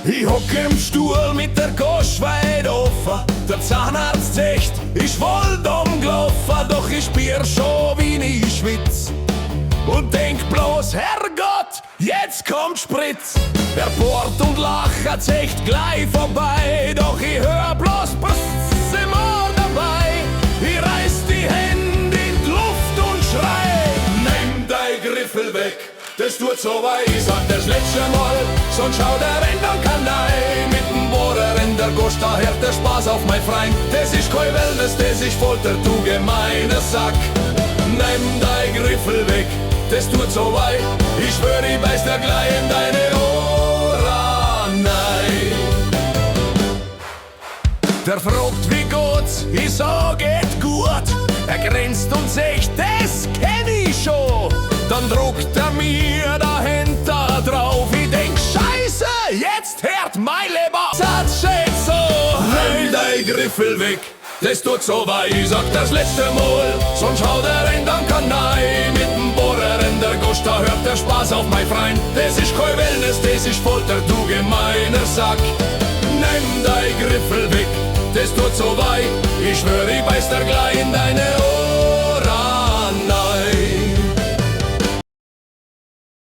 Ich hock im Stuhl mit der Gosch weit offen. Der Zahnarzt sagt, ich wollt umgelaufen, doch ich spür schon, wie ich schwitz. Und denk bloß, Herrgott, jetzt kommt Spritz. Der bohrt und lacht echt gleich vorbei, doch ich hör bloß Psst im Ohr dabei. Ich reiß die Hände in die Luft und schrei: Nimm dein Griffel weg, das tut so weh. Ich sag das letzte Mal, sonst schau der ändern kann nein. Mit dem Bohrer in der Gosch, da hört der Spaß auf mein Freund. Das ist kein Wellness, das ist Folter, du gemeiner Sack. Nimm dein Griffel weg, das tut so weh. Ich schwör, ich beiß dir gleich in deine Ohren rein. Der fragt, wie geht's? Ich sag, geht gut. Er grinst und sagt, das kenn ich schon. Dann druckt er mir dahinter drauf. Ich denk, Scheiße, jetzt hört mein Lebersatz steht so. Nimm dein Griffel weg, das tut so weh. Ich sag das letzte Mal, sonst haut er in den Kanal. Mit dem Bohrer in der Gosch, da hört der Spaß auf mein Freund. Das ist kein Wellness, das ist Folter, du gemeiner Sack. Nimm dein Griffel weg, das tut so weh. Ich schwör, ich beiß dir gleich in deine Ohren.